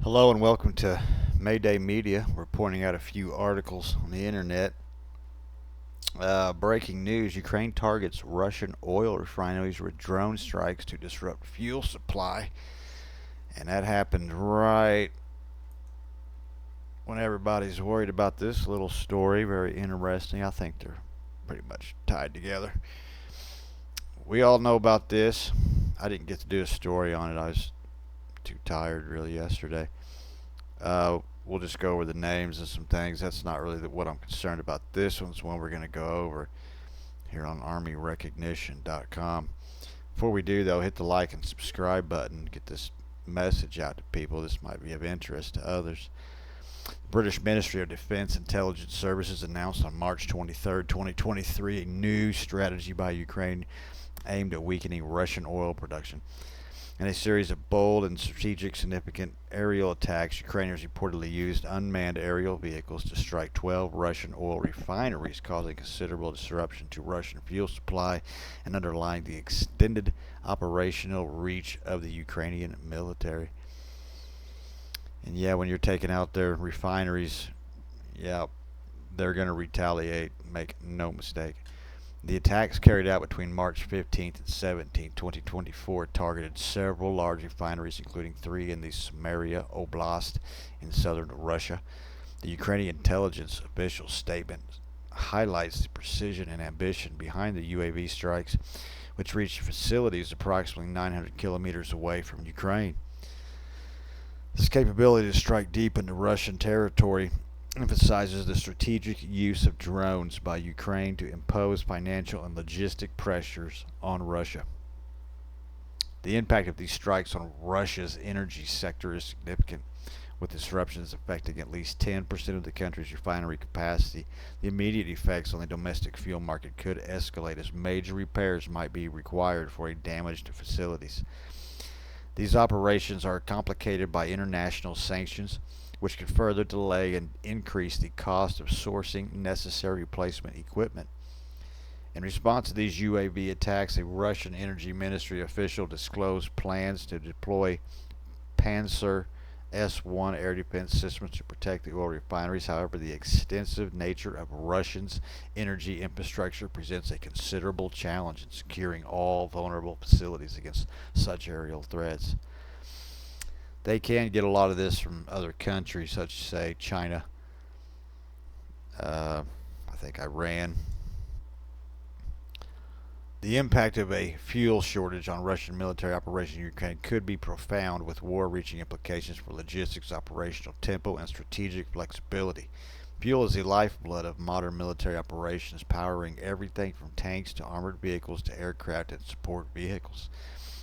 Hello and welcome to Mayday Media. We're pointing out a few articles on the internet. Breaking news: Ukraine targets Russian oil refineries with drone strikes to disrupt fuel supply. And that happened right when everybody's worried about this little story. Very interesting. I think they're pretty much tied together. We all know about this. I didn't get to do a story on it. I was too tired really yesterday. We'll just go over the names and some things. That's not really what I'm concerned about. This one's one we're going to go over here on armyrecognition.com. Before we do, though, hit the like and subscribe button. Get this message out to people. This might be of interest to others. The British Ministry of Defense Intelligence Services announced on March 23, 2023, a new strategy by Ukraine aimed at weakening Russian oil production. In a series of bold and strategic significant aerial attacks, Ukrainians reportedly used unmanned aerial vehicles to strike 12 Russian oil refineries, causing considerable disruption to Russian fuel supply and underlying the extended operational reach of the Ukrainian military. And yeah, when you're taking out their refineries, yeah, they're going to retaliate, make no mistake. The attacks carried out between March 15th and 17th, 2024 targeted several large refineries, including 3 in the Samara oblast in southern Russia. The Ukrainian intelligence official statement highlights the precision and ambition behind the UAV strikes, which reached facilities approximately 900 kilometers away from Ukraine. This capability to strike deep into Russian territory emphasizes the strategic use of drones by Ukraine to impose financial and logistic pressures on Russia. The impact of these strikes on Russia's energy sector is significant, with disruptions affecting at least 10% of the country's refinery capacity. The immediate effects on the domestic fuel market could escalate as major repairs might be required for damaged facilities. These operations are complicated by international sanctions, which could further delay and increase the cost of sourcing necessary replacement equipment. In response to these UAV attacks, a Russian Energy Ministry official disclosed plans to deploy Panzer S-1 air defense systems to protect the oil refineries. However, the extensive nature of Russia's energy infrastructure presents a considerable challenge in securing all vulnerable facilities against such aerial threats. They can get a lot of this from other countries, such as, say, China, I think Iran. The impact of a fuel shortage on Russian military operations in Ukraine could be profound, with war-reaching implications for logistics, operational tempo, and strategic flexibility. Fuel is the lifeblood of modern military operations, powering everything from tanks to armored vehicles to aircraft and support vehicles.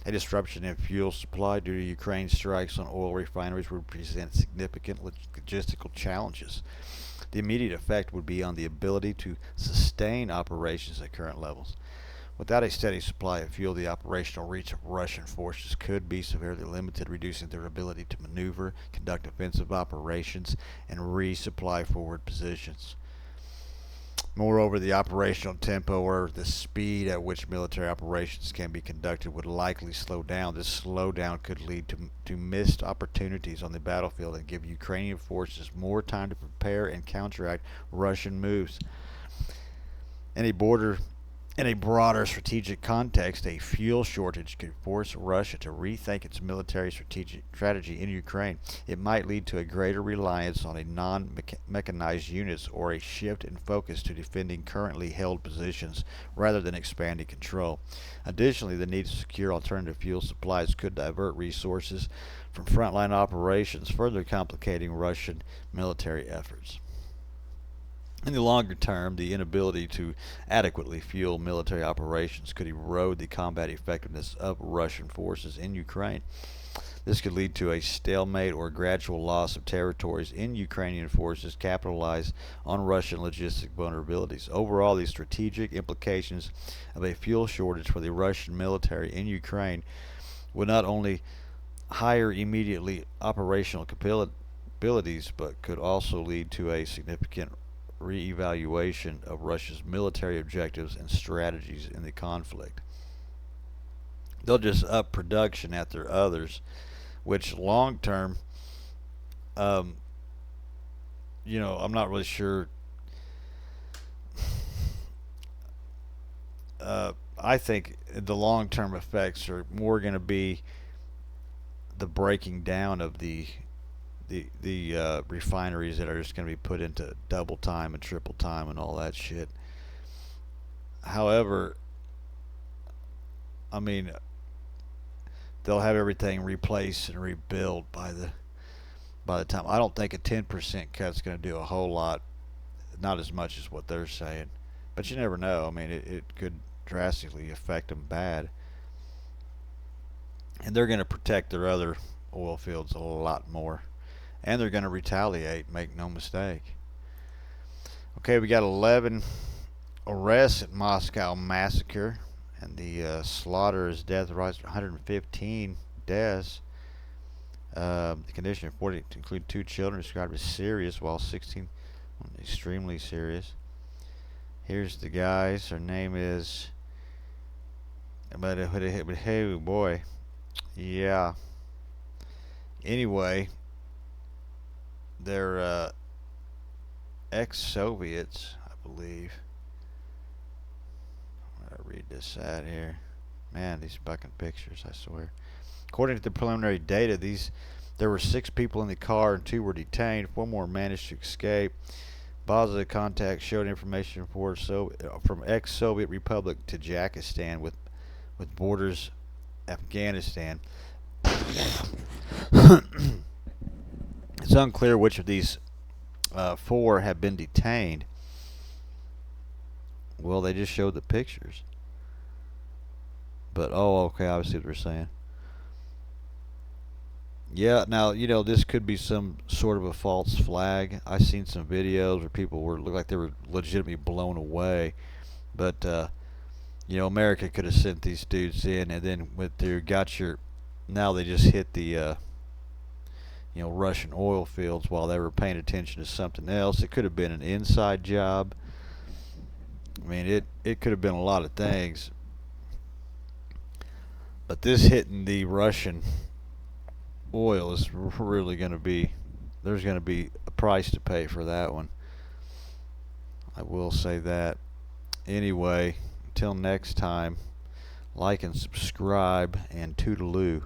A disruption in fuel supply due to Ukraine's strikes on oil refineries would present significant logistical challenges. The immediate effect would be on the ability to sustain operations at current levels. Without a steady supply of fuel, the operational reach of Russian forces could be severely limited, reducing their ability to maneuver, conduct offensive operations, and resupply forward positions. Moreover, the operational tempo, or the speed at which military operations can be conducted, would likely slow down. This slowdown could lead to missed opportunities on the battlefield and give Ukrainian forces more time to prepare and counteract Russian moves. In a broader strategic context, a fuel shortage could force Russia to rethink its military strategy in Ukraine. It might lead to a greater reliance on non-mechanized units or a shift in focus to defending currently held positions rather than expanding control. Additionally, the need to secure alternative fuel supplies could divert resources from frontline operations, further complicating Russian military efforts. In the longer term, the inability to adequately fuel military operations could erode the combat effectiveness of Russian forces in Ukraine. This could lead to a stalemate or gradual loss of territories in Ukrainian forces capitalize on Russian logistic vulnerabilities. Overall, the strategic implications of a fuel shortage for the Russian military in Ukraine would not only higher immediately operational capabilities, but could also lead to a significant re-evaluation of Russia's military objectives and strategies in the conflict. They'll just up production at their others, which long term Um, I'm not really sure. I think the long-term effects are more going to be the breaking down of the refineries that are just going to be put into double time and triple time and all that shit. However, I mean, they'll have everything replaced and rebuilt by the time. I don't think a 10% cut's going to do a whole lot. Not as much as what they're saying, but you never know. I mean, it could drastically affect them bad, and they're going to protect their other oil fields a lot more, and they're going to retaliate. Make no mistake. Okay, we got 11 arrests at Moscow massacre, and the slaughter is death rise to 115 deaths. The condition reported to include 2 children described as serious, while 16 extremely serious. Here's the guys. Her name is. But hey, boy. Yeah. Anyway, they're ex-Soviets, I believe. I read this out here. Man, these fucking pictures, I swear. According to the preliminary data, there were 6 people in the car and 2 were detained. 4 more managed to escape. Positive contacts showed information from ex-Soviet Republic Tajikistan with borders Afghanistan. It's unclear which of these 4 have been detained. Well, they just showed the pictures. But, okay, I see what they're saying. Yeah, now, this could be some sort of a false flag. I've seen some videos where people looked like they were legitimately blown away. But, America could have sent these dudes in, and then now they just hit the, Russian oil fields while they were paying attention to something else. It could have been an inside job. I mean, it could have been a lot of things. But this hitting the Russian oil is really going to be, there's going to be a price to pay for that one. I will say that. Anyway, until next time, like and subscribe, and toodaloo.